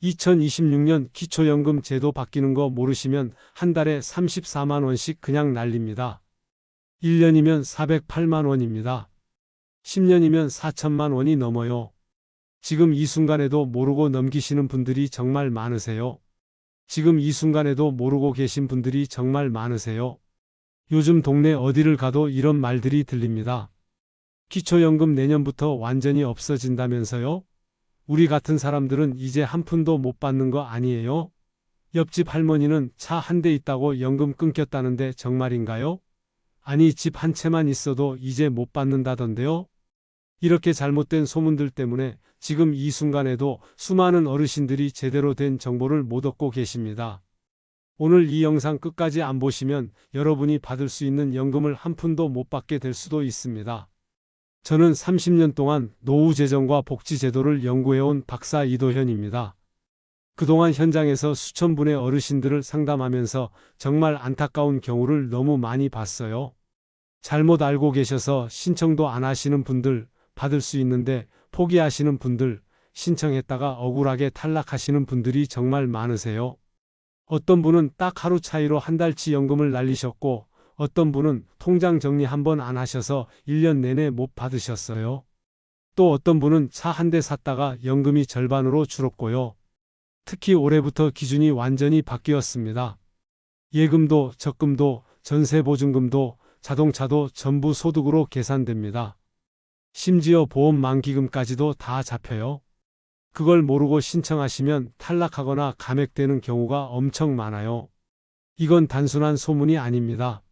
2026년 기초연금 제도 바뀌는 거 모르시면 한 달에 34만 원씩 그냥 날립니다. 1년이면 408만 원입니다. 10년이면 4천만 원이 넘어요. 지금 이 순간에도 모르고 넘기시는 분들이 정말 많으세요. 지금 이 순간에도 모르고 계신 분들이 정말 많으세요. 요즘 동네 어디를 가도 이런 말들이 들립니다. 기초연금 내년부터 완전히 없어진다면서요? 우리 같은 사람들은 이제 한 푼도 못 받는 거 아니에요? 옆집 할머니는 차 한 대 있다고 연금 끊겼다는데 정말인가요? 아니, 집 한 채만 있어도 이제 못 받는다던데요? 이렇게 잘못된 소문들 때문에 지금 이 순간에도 수많은 어르신들이 제대로 된 정보를 못 얻고 계십니다. 오늘 이 영상 끝까지 안 보시면 여러분이 받을 수 있는 연금을 한 푼도 못 받게 될 수도 있습니다. 저는 30년 동안 노후재정과 복지제도를 연구해온 박사 이도현입니다. 그동안 현장에서 수천 분의 어르신들을 상담하면서 정말 안타까운 경우를 너무 많이 봤어요. 잘못 알고 계셔서 신청도 안 하시는 분들, 받을 수 있는데 포기하시는 분들, 신청했다가 억울하게 탈락하시는 분들이 정말 많으세요. 어떤 분은 딱 하루 차이로 한 달치 연금을 날리셨고, 어떤 분은 통장 정리 한 번 안 하셔서 1년 내내 못 받으셨어요. 또 어떤 분은 차 한 대 샀다가 연금이 절반으로 줄었고요. 특히 올해부터 기준이 완전히 바뀌었습니다. 예금도, 적금도, 전세보증금도, 자동차도 전부 소득으로 계산됩니다. 심지어 보험 만기금까지도 다 잡혀요. 그걸 모르고 신청하시면 탈락하거나 감액되는 경우가 엄청 많아요. 이건 단순한 소문이 아닙니다.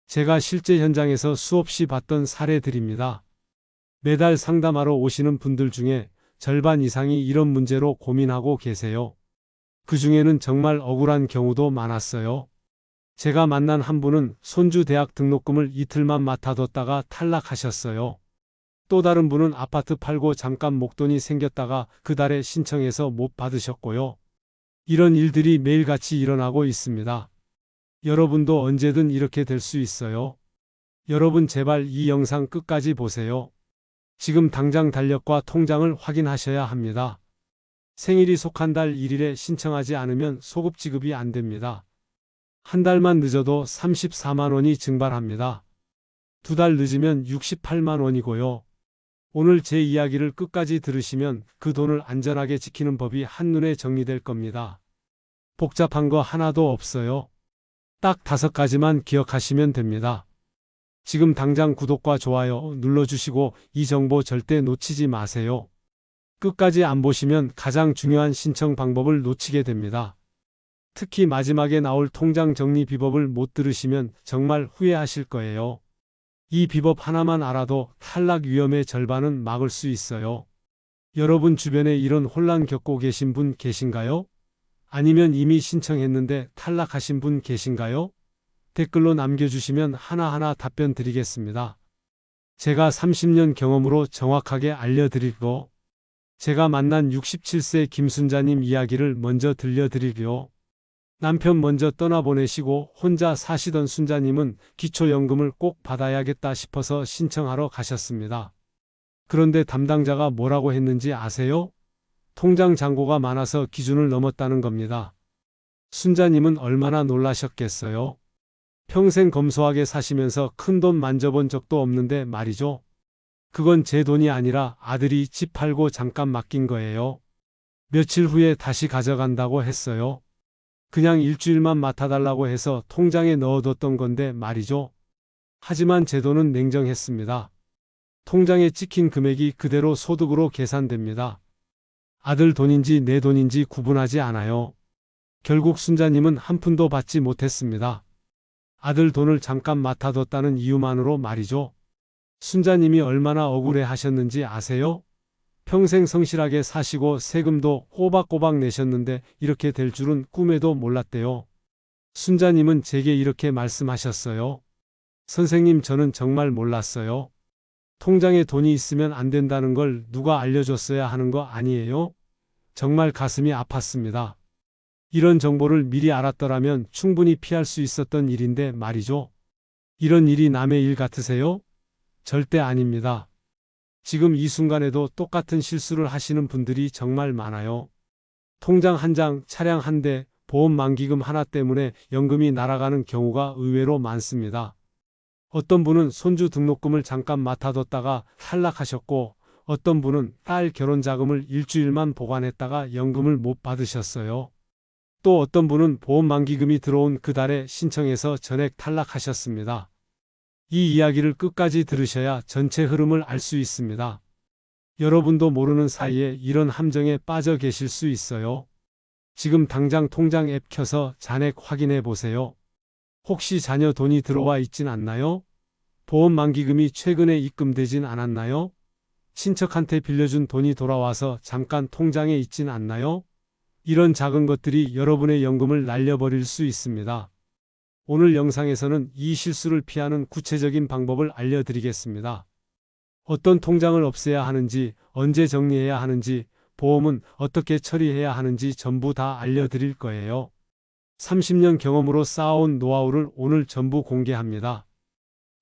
제가 실제 현장에서 수없이 봤던 사례들입니다. 매달 상담하러 오시는 분들 중에 절반 이상이 이런 문제로 고민하고 계세요. 그 중에는 정말 억울한 경우도 많았어요. 제가 만난 한 분은 손주 대학 등록금을 이틀만 맡아뒀다가 탈락하셨어요. 또 다른 분은 아파트 팔고 잠깐 목돈이 생겼다가 그 달에 신청해서 못 받으셨고요. 이런 일들이 매일같이 일어나고 있습니다. 여러분도 언제든 이렇게 될 수 있어요. 여러분 제발 이 영상 끝까지 보세요. 지금 당장 달력과 통장을 확인하셔야 합니다. 생일이 속한 달 1일에 신청하지 않으면 소급 지급이 안 됩니다. 한 달만 늦어도 34만 원이 증발합니다. 두 달 늦으면 68만 원이고요. 오늘 제 이야기를 끝까지 들으시면 그 돈을 안전하게 지키는 법이 한눈에 정리될 겁니다. 복잡한 거 하나도 없어요. 딱 5가지만 기억하시면 됩니다. 지금 당장 구독과 좋아요 눌러주시고 이 정보 절대 놓치지 마세요. 끝까지 안 보시면 가장 중요한 신청 방법을 놓치게 됩니다. 특히 마지막에 나올 통장 정리 비법을 못 들으시면 정말 후회하실 거예요. 이 비법 하나만 알아도 탈락 위험의 절반은 막을 수 있어요. 여러분 주변에 이런 혼란 겪고 계신 분 계신가요? 아니면 이미 신청했는데 탈락하신 분 계신가요? 댓글로 남겨주시면 하나하나 답변 드리겠습니다. 제가 30년 경험으로 정확하게 알려드리고, 제가 만난 67세 김순자님 이야기를 먼저 들려드리고요. 남편 먼저 떠나보내시고 혼자 사시던 순자님은 기초연금을 꼭 받아야겠다 싶어서 신청하러 가셨습니다. 그런데 담당자가 뭐라고 했는지 아세요? 통장 잔고가 많아서 기준을 넘었다는 겁니다. 순자님은 얼마나 놀라셨겠어요? 평생 검소하게 사시면서 큰돈 만져본 적도 없는데 말이죠. 그건 제 돈이 아니라 아들이 집 팔고 잠깐 맡긴 거예요. 며칠 후에 다시 가져간다고 했어요. 그냥 일주일만 맡아달라고 해서 통장에 넣어뒀던 건데 말이죠. 하지만 제 돈은 냉정했습니다. 통장에 찍힌 금액이 그대로 소득으로 계산됩니다. 아들 돈인지 내 돈인지 구분하지 않아요. 결국 순자님은 한 푼도 받지 못했습니다. 아들 돈을 잠깐 맡아뒀다는 이유만으로 말이죠. 순자님이 얼마나 억울해 하셨는지 아세요? 평생 성실하게 사시고 세금도 꼬박꼬박 내셨는데 이렇게 될 줄은 꿈에도 몰랐대요. 순자님은 제게 이렇게 말씀하셨어요. 선생님, 저는 정말 몰랐어요. 통장에 돈이 있으면 안 된다는 걸 누가 알려줬어야 하는 거 아니에요? 정말 가슴이 아팠습니다. 이런 정보를 미리 알았더라면 충분히 피할 수 있었던 일인데 말이죠. 이런 일이 남의 일 같으세요? 절대 아닙니다. 지금 이 순간에도 똑같은 실수를 하시는 분들이 정말 많아요. 통장 한 장, 차량 한 대, 보험 만기금 하나 때문에 연금이 날아가는 경우가 의외로 많습니다. 어떤 분은 손주 등록금을 잠깐 맡아뒀다가 탈락하셨고, 어떤 분은 딸 결혼 자금을 일주일만 보관했다가 연금을 못 받으셨어요. 또 어떤 분은 보험 만기금이 들어온 그 달에 신청해서 전액 탈락하셨습니다. 이 이야기를 끝까지 들으셔야 전체 흐름을 알 수 있습니다. 여러분도 모르는 사이에 이런 함정에 빠져 계실 수 있어요. 지금 당장 통장 앱 켜서 잔액 확인해 보세요. 혹시 자녀 돈이 들어와 있진 않나요? 보험 만기금이 최근에 입금되진 않았나요? 친척한테 빌려준 돈이 돌아와서 잠깐 통장에 있진 않나요? 이런 작은 것들이 여러분의 연금을 날려버릴 수 있습니다. 오늘 영상에서는 이 실수를 피하는 구체적인 방법을 알려드리겠습니다. 어떤 통장을 없애야 하는지, 언제 정리해야 하는지, 보험은 어떻게 처리해야 하는지 전부 다 알려드릴 거예요. 30년 경험으로 쌓아온 노하우를 오늘 전부 공개합니다.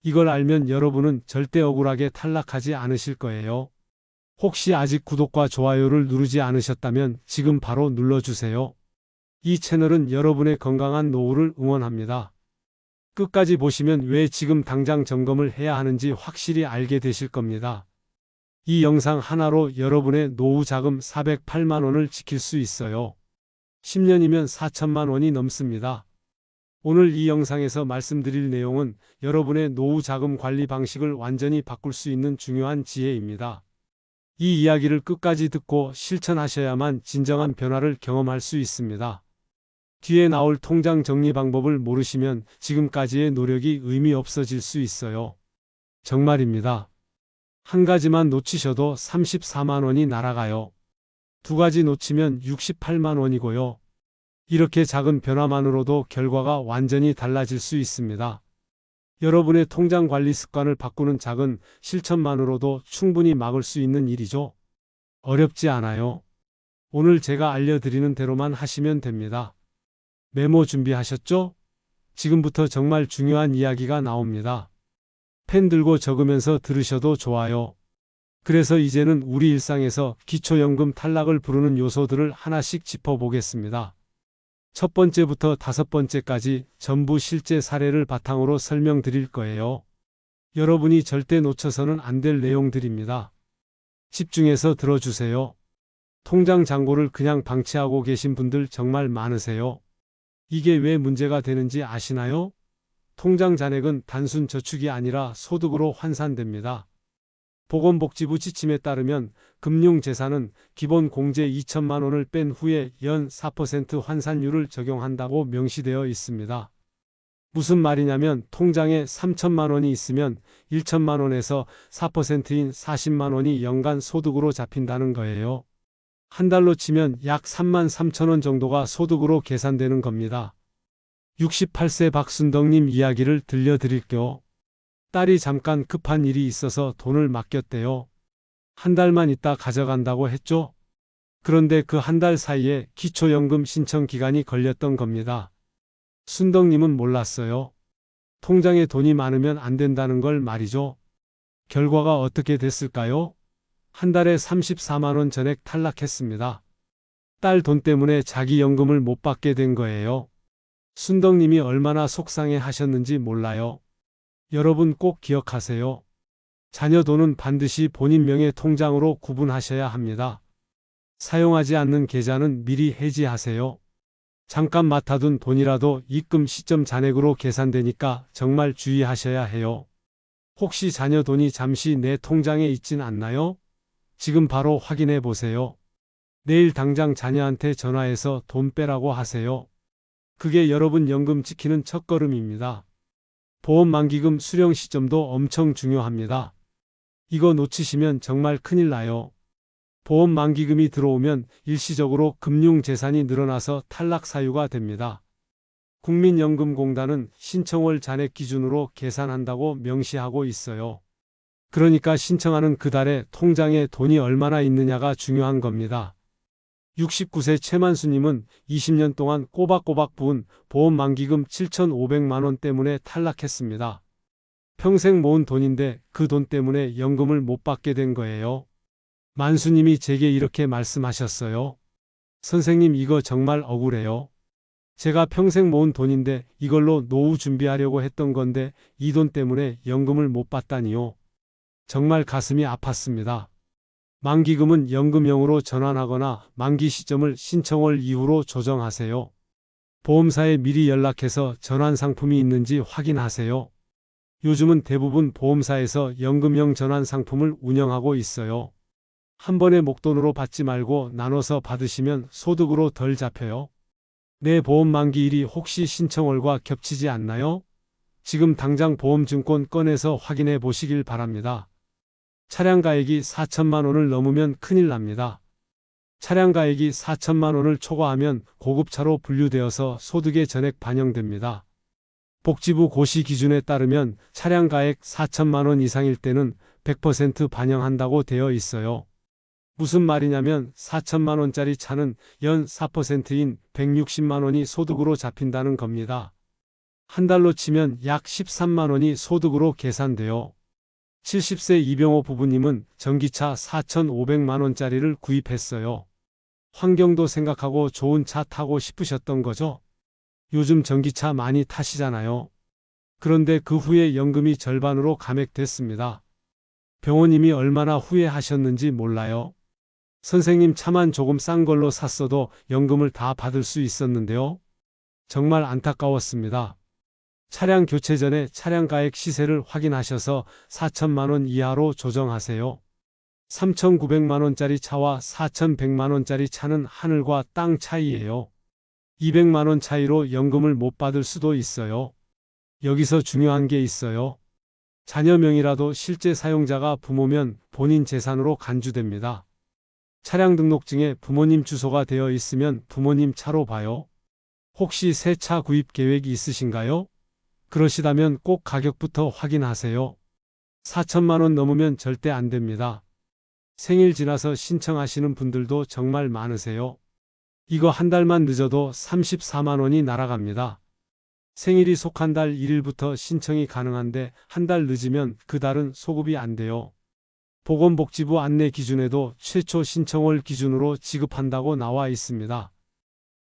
이걸 알면 여러분은 절대 억울하게 탈락하지 않으실 거예요. 혹시 아직 구독과 좋아요를 누르지 않으셨다면 지금 바로 눌러주세요. 이 채널은 여러분의 건강한 노후를 응원합니다. 끝까지 보시면 왜 지금 당장 점검을 해야 하는지 확실히 알게 되실 겁니다. 이 영상 하나로 여러분의 노후 자금 408만 원을 지킬 수 있어요. 10년이면 4천만 원이 넘습니다. 오늘 이 영상에서 말씀드릴 내용은 여러분의 노후 자금 관리 방식을 완전히 바꿀 수 있는 중요한 지혜입니다. 이 이야기를 끝까지 듣고 실천하셔야만 진정한 변화를 경험할 수 있습니다. 뒤에 나올 통장 정리 방법을 모르시면 지금까지의 노력이 의미 없어질 수 있어요. 정말입니다. 한 가지만 놓치셔도 34만 원이 날아가요. 두 가지 놓치면 68만 원이고요. 이렇게 작은 변화만으로도 결과가 완전히 달라질 수 있습니다. 여러분의 통장 관리 습관을 바꾸는 작은 실천만으로도 충분히 막을 수 있는 일이죠. 어렵지 않아요. 오늘 제가 알려드리는 대로만 하시면 됩니다. 메모 준비하셨죠? 지금부터 정말 중요한 이야기가 나옵니다. 펜 들고 적으면서 들으셔도 좋아요. 그래서 이제는 우리 일상에서 기초연금 탈락을 부르는 요소들을 하나씩 짚어보겠습니다. 첫 번째부터 다섯 번째까지 전부 실제 사례를 바탕으로 설명드릴 거예요. 여러분이 절대 놓쳐서는 안 될 내용들입니다. 집중해서 들어주세요. 통장 잔고를 그냥 방치하고 계신 분들 정말 많으세요. 이게 왜 문제가 되는지 아시나요? 통장 잔액은 단순 저축이 아니라 소득으로 환산됩니다. 보건복지부 지침에 따르면 금융재산은 기본 공제 2천만 원을 뺀 후에 연 4% 환산율을 적용한다고 명시되어 있습니다. 무슨 말이냐면 통장에 3천만 원이 있으면 1천만 원에서 4%인 40만 원이 연간 소득으로 잡힌다는 거예요. 한 달로 치면 약 3만 3천 원 정도가 소득으로 계산되는 겁니다. 68세 박순덕님 이야기를 들려드릴게요. 딸이 잠깐 급한 일이 있어서 돈을 맡겼대요. 한 달만 있다 가져간다고 했죠. 그런데 그 한 달 사이에 기초연금 신청 기간이 걸렸던 겁니다. 순덕님은 몰랐어요. 통장에 돈이 많으면 안 된다는 걸 말이죠. 결과가 어떻게 됐을까요? 한 달에 34만 원 전액 탈락했습니다. 딸 돈 때문에 자기 연금을 못 받게 된 거예요. 순덕님이 얼마나 속상해 하셨는지 몰라요. 여러분 꼭 기억하세요. 자녀 돈은 반드시 본인 명의 통장으로 구분하셔야 합니다. 사용하지 않는 계좌는 미리 해지하세요. 잠깐 맡아둔 돈이라도 입금 시점 잔액으로 계산되니까 정말 주의하셔야 해요. 혹시 자녀 돈이 잠시 내 통장에 있진 않나요? 지금 바로 확인해 보세요. 내일 당장 자녀한테 전화해서 돈 빼라고 하세요. 그게 여러분 연금 지키는 첫걸음입니다. 보험 만기금 수령 시점도 엄청 중요합니다. 이거 놓치시면 정말 큰일 나요. 보험 만기금이 들어오면 일시적으로 금융재산이 늘어나서 탈락 사유가 됩니다. 국민연금공단은 신청월 잔액 기준으로 계산한다고 명시하고 있어요. 그러니까 신청하는 그 달에 통장에 돈이 얼마나 있느냐가 중요한 겁니다. 69세 최만수님은 20년 동안 꼬박꼬박 부은 보험 만기금 7,500만 원 때문에 탈락했습니다. 평생 모은 돈인데 그 돈 때문에 연금을 못 받게 된 거예요. 만수님이 제게 이렇게 말씀하셨어요. 선생님, 이거 정말 억울해요. 제가 평생 모은 돈인데 이걸로 노후 준비하려고 했던 건데 이 돈 때문에 연금을 못 받다니요. 정말 가슴이 아팠습니다. 만기금은 연금형으로 전환하거나 만기 시점을 신청월 이후로 조정하세요. 보험사에 미리 연락해서 전환 상품이 있는지 확인하세요. 요즘은 대부분 보험사에서 연금형 전환 상품을 운영하고 있어요. 한 번에 목돈으로 받지 말고 나눠서 받으시면 소득으로 덜 잡혀요. 내 보험 만기일이 혹시 신청월과 겹치지 않나요? 지금 당장 보험증권 꺼내서 확인해 보시길 바랍니다. 차량 가액이 4천만 원을 넘으면 큰일 납니다. 차량 가액이 4천만 원을 초과하면 고급차로 분류되어서 소득에 전액 반영됩니다. 복지부 고시 기준에 따르면 차량 가액 4천만 원 이상일 때는 100% 반영한다고 되어 있어요. 무슨 말이냐면 4천만 원짜리 차는 연 4%인 160만 원이 소득으로 잡힌다는 겁니다. 한 달로 치면 약 13만 원이 소득으로 계산돼요. 70세 이병호 부부님은 전기차 4,500만 원짜리를 구입했어요. 환경도 생각하고 좋은 차 타고 싶으셨던 거죠. 요즘 전기차 많이 타시잖아요. 그런데 그 후에 연금이 절반으로 감액됐습니다. 병호님이 얼마나 후회하셨는지 몰라요. 선생님, 차만 조금 싼 걸로 샀어도 연금을 다 받을 수 있었는데요. 정말 안타까웠습니다. 차량 교체 전에 차량 가액 시세를 확인하셔서 4천만 원 이하로 조정하세요. 3,900만 원짜리 차와 4,100만 원짜리 차는 하늘과 땅 차이예요. 200만 원 차이로 연금을 못 받을 수도 있어요. 여기서 중요한 게 있어요. 자녀 명의라도 실제 사용자가 부모면 본인 재산으로 간주됩니다. 차량 등록증에 부모님 주소가 되어 있으면 부모님 차로 봐요. 혹시 새 차 구입 계획이 있으신가요? 그러시다면 꼭 가격부터 확인하세요. 4천만 원 넘으면 절대 안 됩니다. 생일 지나서 신청하시는 분들도 정말 많으세요. 이거 한 달만 늦어도 34만 원이 날아갑니다. 생일이 속한 달 1일부터 신청이 가능한데 한 달 늦으면 그 달은 소급이 안 돼요. 보건복지부 안내 기준에도 최초 신청월 기준으로 지급한다고 나와 있습니다.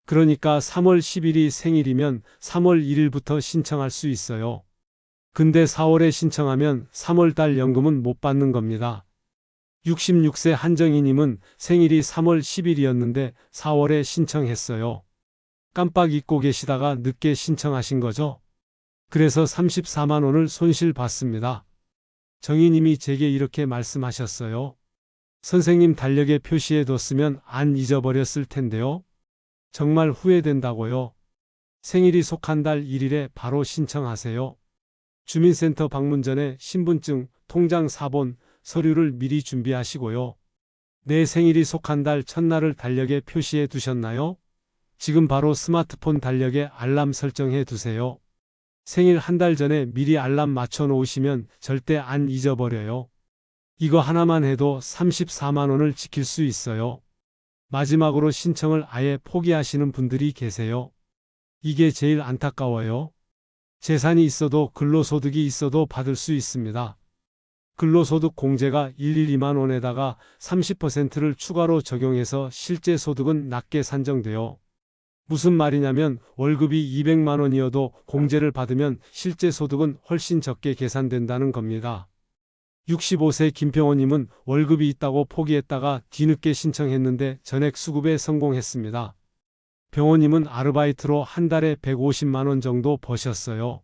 그러니까 3월 10일이 생일이면 3월 1일부터 신청할 수 있어요. 근데 4월에 신청하면 3월 달 연금은 못 받는 겁니다. 66세 한정희님은 생일이 3월 10일이었는데 4월에 신청했어요. 깜빡 잊고 계시다가 늦게 신청하신 거죠? 그래서 34만 원을 손실 봤습니다. 정희님이 제게 이렇게 말씀하셨어요. 선생님, 달력에 표시해 뒀으면 안 잊어버렸을 텐데요. 정말 후회된다고요. 생일이 속한 달 1일에 바로 신청하세요. 주민센터 방문 전에 신분증, 통장 사본, 서류를 미리 준비하시고요. 내 생일이 속한 달 첫날을 달력에 표시해 두셨나요? 지금 바로 스마트폰 달력에 알람 설정해 두세요. 생일 한 달 전에 미리 알람 맞춰 놓으시면 절대 안 잊어버려요. 이거 하나만 해도 34만 원을 지킬 수 있어요. 마지막으로 신청을 아예 포기하시는 분들이 계세요. 이게 제일 안타까워요. 재산이 있어도 근로소득이 있어도 받을 수 있습니다. 근로소득 공제가 112만 원에다가 30%를 추가로 적용해서 실제 소득은 낮게 산정돼요. 무슨 말이냐면 월급이 200만 원이어도 공제를 받으면 실제 소득은 훨씬 적게 계산된다는 겁니다. 65세 김평호님은 월급이 있다고 포기했다가 뒤늦게 신청했는데 전액 수급에 성공했습니다. 병호님은 아르바이트로 한 달에 150만 원 정도 버셨어요.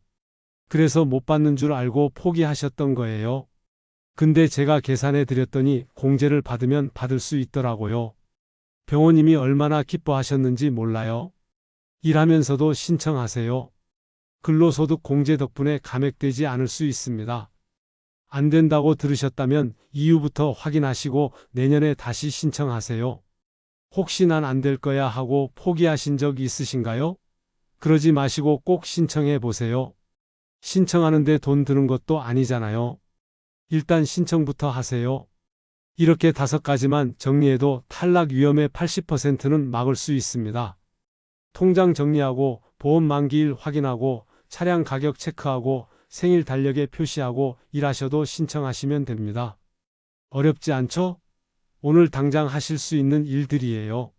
그래서 못 받는 줄 알고 포기하셨던 거예요. 근데 제가 계산해 드렸더니 공제를 받으면 받을 수 있더라고요. 병호님이 얼마나 기뻐하셨는지 몰라요. 일하면서도 신청하세요. 근로소득 공제 덕분에 감액되지 않을 수 있습니다. 안 된다고 들으셨다면 이유부터 확인하시고 내년에 다시 신청하세요. 혹시 난 안 될 거야 하고 포기하신 적 있으신가요? 그러지 마시고 꼭 신청해 보세요. 신청하는데 돈 드는 것도 아니잖아요. 일단 신청부터 하세요. 이렇게 5가지만 정리해도 탈락 위험의 80%는 막을 수 있습니다. 통장 정리하고 보험 만기일 확인하고 차량 가격 체크하고 생일 달력에 표시하고 일하셔도 신청하시면 됩니다. 어렵지 않죠? 오늘 당장 하실 수 있는 일들이에요.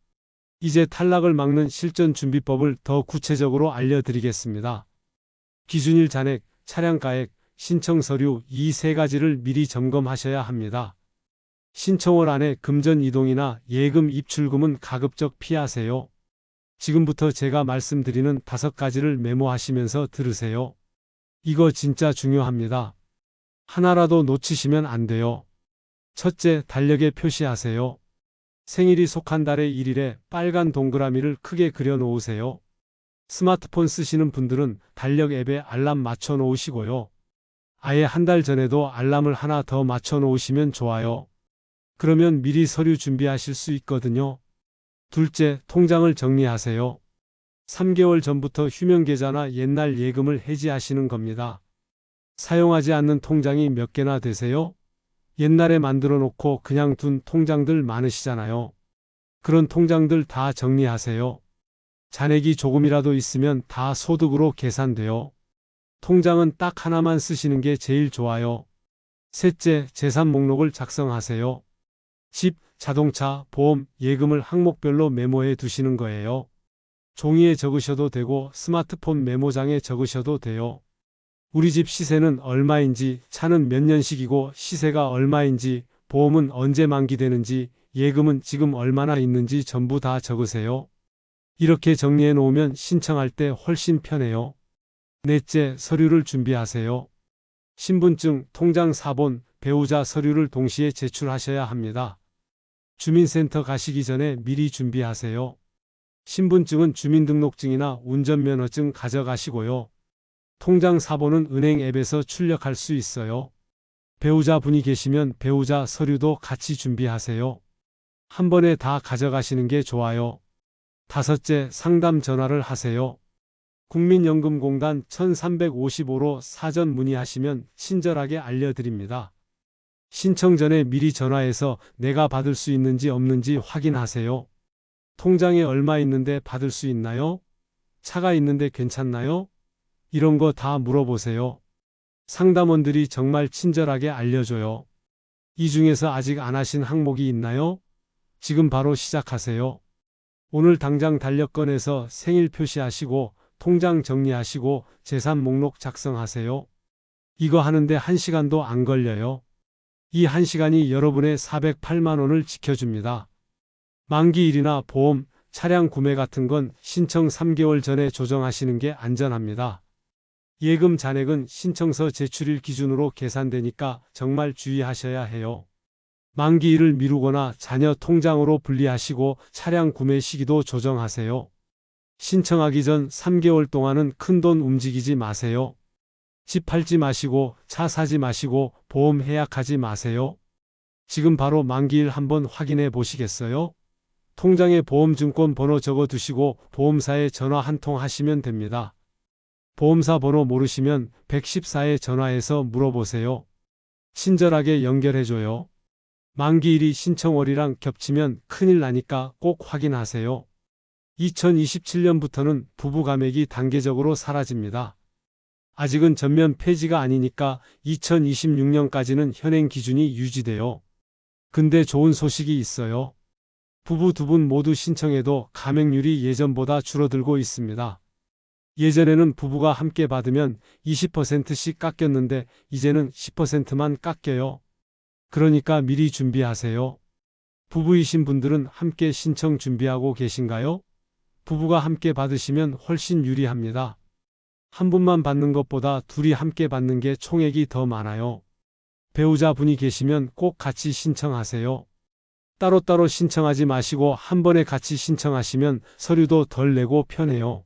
이제 탈락을 막는 실전 준비법을 더 구체적으로 알려드리겠습니다. 기준일 잔액, 차량가액, 신청 서류 이 세 가지를 미리 점검하셔야 합니다. 신청월 안에 금전 이동이나 예금 입출금은 가급적 피하세요. 지금부터 제가 말씀드리는 5가지를 메모하시면서 들으세요. 이거 진짜 중요합니다. 하나라도 놓치시면 안 돼요. 첫째, 달력에 표시하세요. 생일이 속한 달의 1일에 빨간 동그라미를 크게 그려 놓으세요. 스마트폰 쓰시는 분들은 달력 앱에 알람 맞춰 놓으시고요. 아예 한 달 전에도 알람을 하나 더 맞춰 놓으시면 좋아요. 그러면 미리 서류 준비하실 수 있거든요. 둘째, 통장을 정리하세요. 3개월 전부터 휴면계좌나 옛날 예금을 해지하시는 겁니다. 사용하지 않는 통장이 몇 개나 되세요? 옛날에 만들어 놓고 그냥 둔 통장들 많으시잖아요. 그런 통장들 다 정리하세요. 잔액이 조금이라도 있으면 다 소득으로 계산돼요. 통장은 딱 하나만 쓰시는 게 제일 좋아요. 셋째, 재산 목록을 작성하세요. 집, 자동차, 보험, 예금을 항목별로 메모해 두시는 거예요. 종이에 적으셔도 되고 스마트폰 메모장에 적으셔도 돼요. 우리 집 시세는 얼마인지, 차는 몇 년식이고 시세가 얼마인지, 보험은 언제 만기되는지, 예금은 지금 얼마나 있는지 전부 다 적으세요. 이렇게 정리해 놓으면 신청할 때 훨씬 편해요. 넷째, 서류를 준비하세요. 신분증, 통장 사본, 배우자 서류를 동시에 제출하셔야 합니다. 주민센터 가시기 전에 미리 준비하세요. 신분증은 주민등록증이나 운전면허증 가져가시고요. 통장 사본은 은행 앱에서 출력할 수 있어요. 배우자분이 계시면 배우자 서류도 같이 준비하세요. 한 번에 다 가져가시는 게 좋아요. 다섯째, 상담 전화를 하세요. 국민연금공단 1355로 사전 문의하시면 친절하게 알려드립니다. 신청 전에 미리 전화해서 내가 받을 수 있는지 없는지 확인하세요. 통장에 얼마 있는데 받을 수 있나요? 차가 있는데 괜찮나요? 이런 거 다 물어보세요. 상담원들이 정말 친절하게 알려줘요. 이 중에서 아직 안 하신 항목이 있나요? 지금 바로 시작하세요. 오늘 당장 달력 꺼내서 생일 표시하시고 통장 정리하시고 재산 목록 작성하세요. 이거 하는데 1시간도 안 걸려요. 이 1시간이 여러분의 408만 원을 지켜줍니다. 만기일이나 보험, 차량 구매 같은 건 신청 3개월 전에 조정하시는 게 안전합니다. 예금 잔액은 신청서 제출일 기준으로 계산되니까 정말 주의하셔야 해요. 만기일을 미루거나 자녀 통장으로 분리하시고 차량 구매 시기도 조정하세요. 신청하기 전 3개월 동안은 큰돈 움직이지 마세요. 집 팔지 마시고 차 사지 마시고 보험 해약하지 마세요. 지금 바로 만기일 한번 확인해 보시겠어요? 통장에 보험증권 번호 적어 두시고 보험사에 전화 한 통 하시면 됩니다. 보험사 번호 모르시면 114에 전화해서 물어보세요. 친절하게 연결해줘요. 만기일이 신청월이랑 겹치면 큰일 나니까 꼭 확인하세요. 2027년부터는 부부가맥이 단계적으로 사라집니다. 아직은 전면 폐지가 아니니까 2026년까지는 현행 기준이 유지돼요. 근데 좋은 소식이 있어요. 부부 두 분 모두 신청해도 가맹률이 예전보다 줄어들고 있습니다. 예전에는 부부가 함께 받으면 20%씩 깎였는데 이제는 10%만 깎여요. 그러니까 미리 준비하세요. 부부이신 분들은 함께 신청 준비하고 계신가요? 부부가 함께 받으시면 훨씬 유리합니다. 한 분만 받는 것보다 둘이 함께 받는 게 총액이 더 많아요. 배우자분이 계시면 꼭 같이 신청하세요. 따로따로 신청하지 마시고 한 번에 같이 신청하시면 서류도 덜 내고 편해요.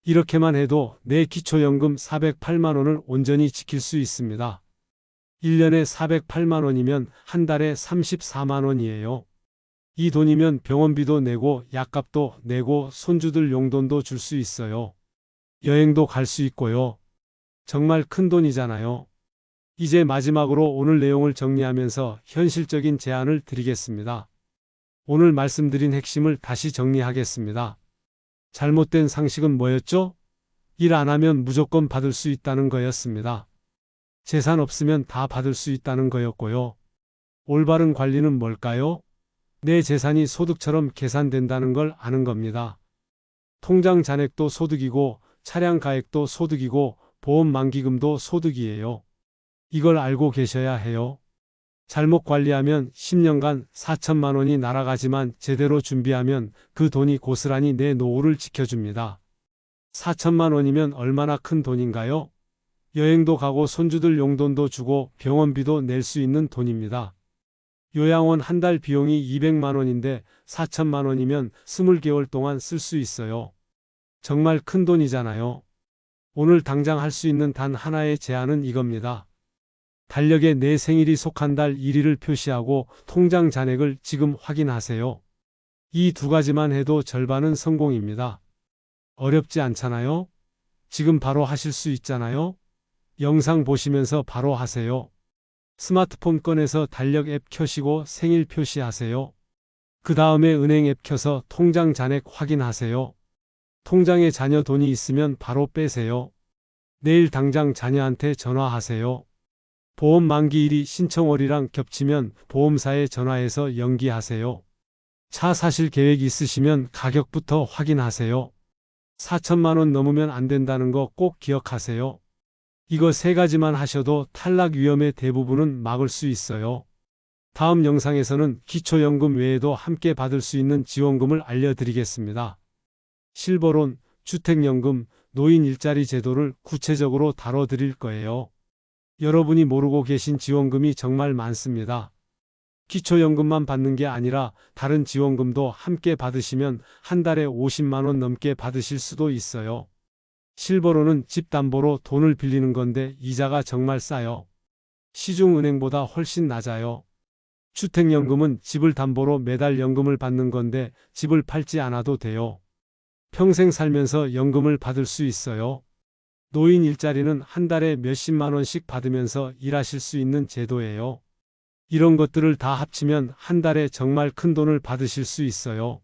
이렇게만 해도 내 기초연금 408만 원을 온전히 지킬 수 있습니다. 1년에 408만 원이면 한 달에 34만 원이에요. 이 돈이면 병원비도 내고 약값도 내고 손주들 용돈도 줄 수 있어요. 여행도 갈 수 있고요. 정말 큰 돈이잖아요. 이제 마지막으로 오늘 내용을 정리하면서 현실적인 제안을 드리겠습니다. 오늘 말씀드린 핵심을 다시 정리하겠습니다. 잘못된 상식은 뭐였죠? 일 안 하면 무조건 받을 수 있다는 거였습니다. 재산 없으면 다 받을 수 있다는 거였고요. 올바른 관리는 뭘까요? 내 재산이 소득처럼 계산된다는 걸 아는 겁니다. 통장 잔액도 소득이고 차량 가액도 소득이고 보험 만기금도 소득이에요. 이걸 알고 계셔야 해요. 잘못 관리하면 10년간 4천만 원이 날아가지만 제대로 준비하면 그 돈이 고스란히 내 노후를 지켜줍니다. 4천만 원이면 얼마나 큰 돈인가요? 여행도 가고 손주들 용돈도 주고 병원비도 낼 수 있는 돈입니다. 요양원 한 달 비용이 200만 원인데 4천만 원이면 20개월 동안 쓸 수 있어요. 정말 큰 돈이잖아요. 오늘 당장 할 수 있는 단 하나의 제안은 이겁니다. 달력에 내 생일이 속한 달 1일을 표시하고 통장 잔액을 지금 확인하세요. 이 두 가지만 해도 절반은 성공입니다. 어렵지 않잖아요? 지금 바로 하실 수 있잖아요? 영상 보시면서 바로 하세요. 스마트폰 꺼내서 달력 앱 켜시고 생일 표시하세요. 그 다음에 은행 앱 켜서 통장 잔액 확인하세요. 통장에 자녀 돈이 있으면 바로 빼세요. 내일 당장 자녀한테 전화하세요. 보험 만기일이 신청월이랑 겹치면 보험사에 전화해서 연기하세요. 차 사실 계획 있으시면 가격부터 확인하세요. 4천만 원 넘으면 안 된다는 거 꼭 기억하세요. 이거 세 가지만 하셔도 탈락 위험의 대부분은 막을 수 있어요. 다음 영상에서는 기초연금 외에도 함께 받을 수 있는 지원금을 알려드리겠습니다. 실버론, 주택연금, 노인 일자리 제도를 구체적으로 다뤄드릴 거예요. 여러분이 모르고 계신 지원금이 정말 많습니다. 기초연금만 받는 게 아니라 다른 지원금도 함께 받으시면 한 달에 50만 원 넘게 받으실 수도 있어요. 실버로는 집 담보로 돈을 빌리는 건데 이자가 정말 싸요. 시중은행보다 훨씬 낮아요. 주택연금은 집을 담보로 매달 연금을 받는 건데 집을 팔지 않아도 돼요. 평생 살면서 연금을 받을 수 있어요. 노인 일자리는 한 달에 몇십만 원씩 받으면서 일하실 수 있는 제도예요. 이런 것들을 다 합치면 한 달에 정말 큰 돈을 받으실 수 있어요.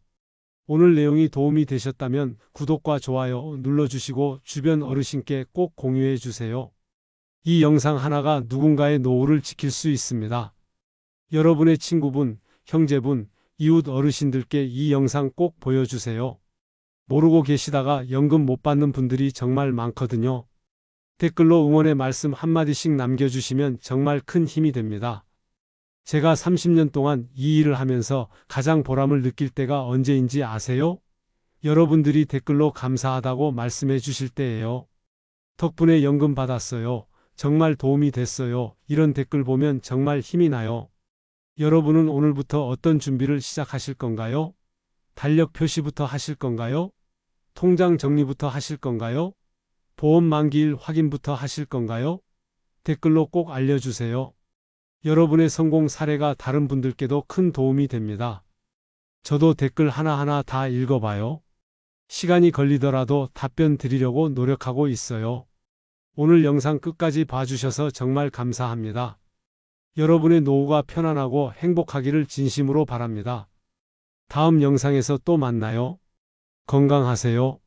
오늘 내용이 도움이 되셨다면 구독과 좋아요 눌러주시고 주변 어르신께 꼭 공유해 주세요. 이 영상 하나가 누군가의 노후를 지킬 수 있습니다. 여러분의 친구분, 형제분, 이웃 어르신들께 이 영상 꼭 보여주세요. 모르고 계시다가 연금 못 받는 분들이 정말 많거든요. 댓글로 응원의 말씀 한마디씩 남겨주시면 정말 큰 힘이 됩니다. 제가 30년 동안 이 일을 하면서 가장 보람을 느낄 때가 언제인지 아세요? 여러분들이 댓글로 감사하다고 말씀해 주실 때예요. 덕분에 연금 받았어요. 정말 도움이 됐어요. 이런 댓글 보면 정말 힘이 나요. 여러분은 오늘부터 어떤 준비를 시작하실 건가요? 달력 표시부터 하실 건가요? 통장 정리부터 하실 건가요? 보험 만기일 확인부터 하실 건가요? 댓글로 꼭 알려주세요. 여러분의 성공 사례가 다른 분들께도 큰 도움이 됩니다. 저도 댓글 하나하나 다 읽어봐요. 시간이 걸리더라도 답변 드리려고 노력하고 있어요. 오늘 영상 끝까지 봐주셔서 정말 감사합니다. 여러분의 노후가 편안하고 행복하기를 진심으로 바랍니다. 다음 영상에서 또 만나요. 건강하세요.